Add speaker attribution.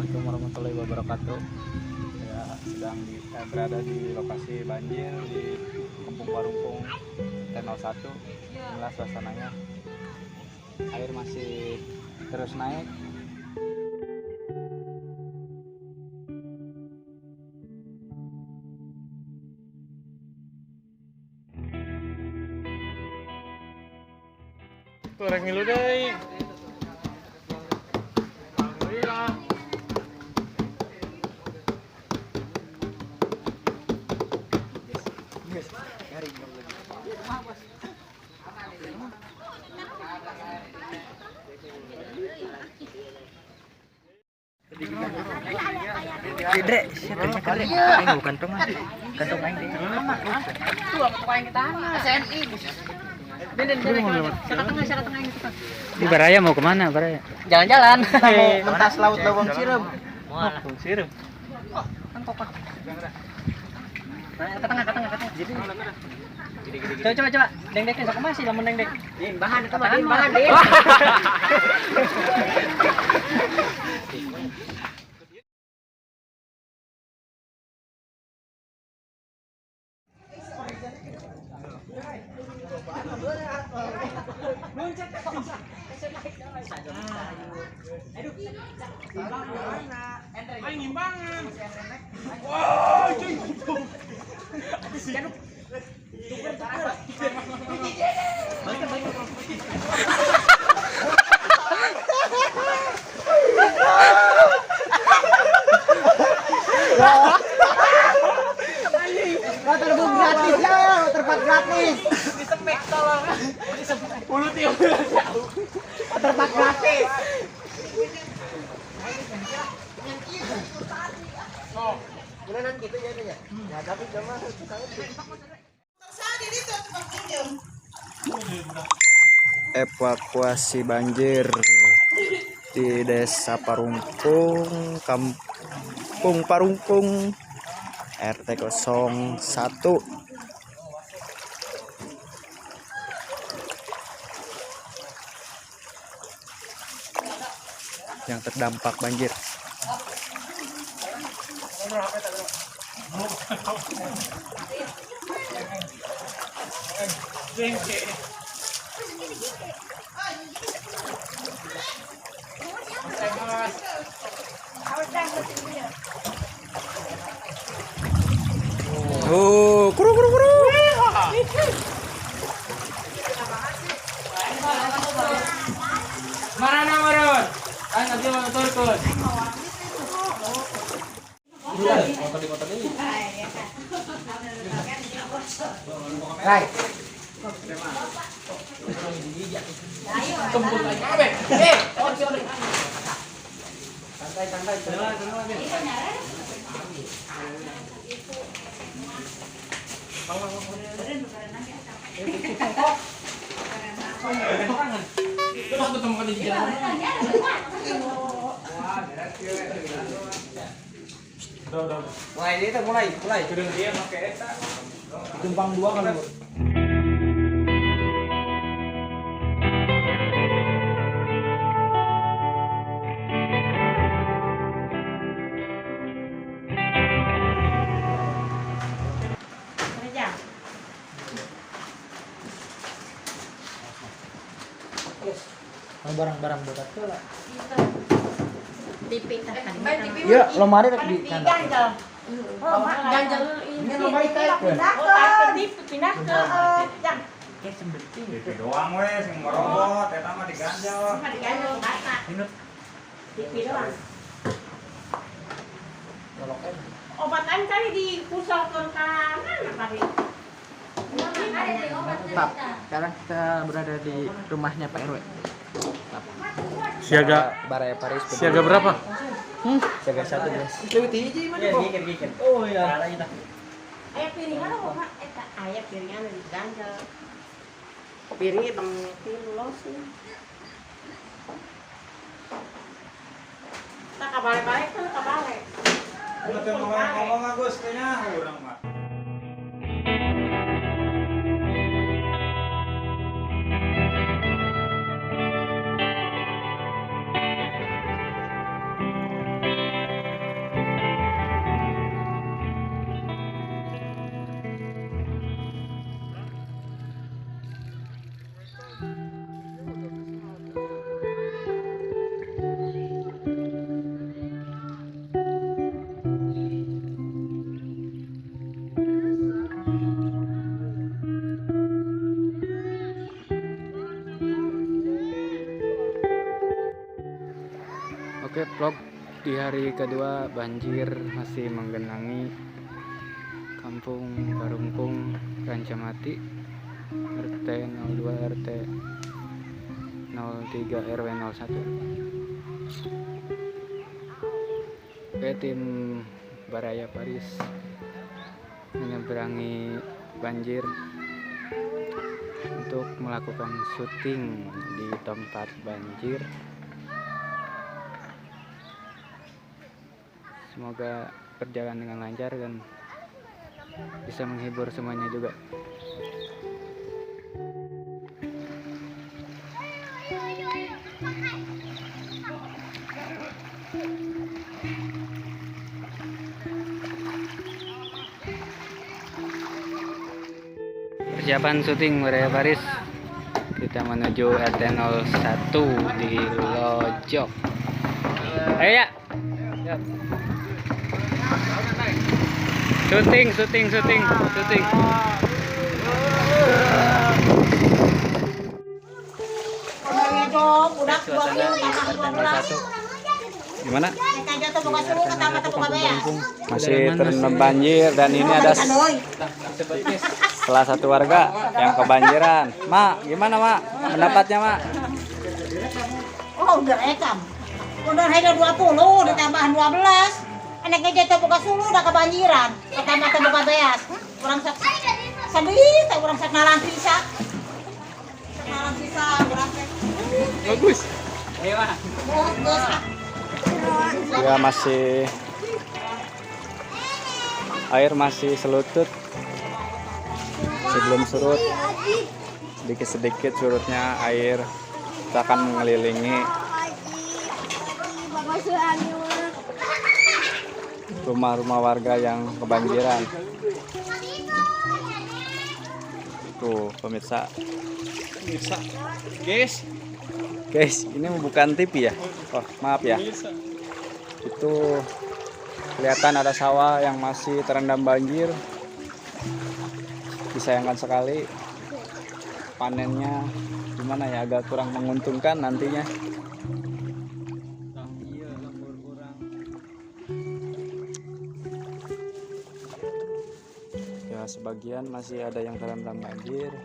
Speaker 1: Assalamualaikum warahmatullahi wabarakatuh. Ya, berada di lokasi banjir di Kampung Parungkung T01. Inilah suasananya. Air masih terus naik.
Speaker 2: Goreng dulu deh. Alhamdulillah.
Speaker 1: Gede, siapa kali? Ini bukan kantong aing deh.
Speaker 3: Tuh, aku pakai ke tanah. SNI. Den, sana tengah ini tukang.
Speaker 1: Di Baraya mau kemana Baraya?
Speaker 3: Jalan-jalan. Kita mau mentas laut Lawang Sirum.
Speaker 1: Lawang Sirum.
Speaker 3: Kan kokot. Ke tengah. Coba. Deng-deng sok masih lamun deng-deng. Bahan itu bahan.
Speaker 2: Aing ngimbangan. Wah, cuy.
Speaker 3: Waterboom gratis ya, waterpark gratis.
Speaker 2: Disemek tolong. Ulut ya.
Speaker 3: Waterpark gratis. Gimana gitu ya ya. Ya tapi cuma
Speaker 1: Evakuasi banjir di Desa Parungkung, Kampung Parungkung, RT 01. Yang terdampak banjir. Oh, kuru.
Speaker 2: Marana marun. Kan nanti mau turun.
Speaker 3: Right. Mulai.
Speaker 2: Gedung dia pakai eta.
Speaker 3: Tumpang dua kali. Barang-barang buat ke lah.
Speaker 4: TV kan.
Speaker 3: Iya, lemari di kandang.
Speaker 4: Ganjel
Speaker 3: Ini lemari teh.
Speaker 4: pindah ke yang
Speaker 2: TV doang we sing ngerobot eta mah diganjel.
Speaker 4: diganjel bata. TV doang. Obatan kali dipusatkan ke mana kali?
Speaker 3: Tetap. Sekarang kita berada di rumahnya Pak RW.
Speaker 1: Siaga Baraya Paris.
Speaker 2: Siaga berapa?
Speaker 1: Siaga 1, guys.
Speaker 3: Oh iya.
Speaker 4: Aya piringan apa Pak? Eta aya piringan diganjel. Piringnya bang kilo sih. Tak kabale-bale tuh kabale.
Speaker 2: Ngomong Agus kayaknya urang mah.
Speaker 5: Oke, vlog di hari kedua banjir masih menggenangi Kampung Parungkung, Rancamati, RT 02 RT 03 RW 01. Oke, tim Baraya Paris menyeberangi banjir untuk melakukan syuting di tempat banjir. Semoga berjalan dengan lancar dan bisa menghibur semuanya juga. Persiapan syuting Baraya Paris. Kita menuju RT 01 di Lojok. Ayo ya. Syuting. Gimana? Masih terendam banjir dan ini ada salah satu warga yang kebanjiran. Mak, gimana Mak? Pendapatnya Mak?
Speaker 4: Oh, udah rekam. Udah hanya 20 ditambah 12. Anaknya jatuh buka sulu udah kebanjiran. Pertama buka beas. Kurang sedih, tak kurang nalan sisa. Nalan sisa kurang.
Speaker 5: Bagus. Ayo Mak.
Speaker 4: Bagus.
Speaker 5: Ya air masih selutut. Sebelum surut, sedikit-sedikit surutnya air akan mengelilingi rumah-rumah warga yang kebanjiran. Tuh pemirsa, guys, ini bukan TV ya? Oh maaf ya. Itu kelihatan ada sawah yang masih terendam banjir. Disayangkan sekali, panennya gimana ya, agak kurang menguntungkan nantinya. Ya sebagian masih ada yang terendam banjir.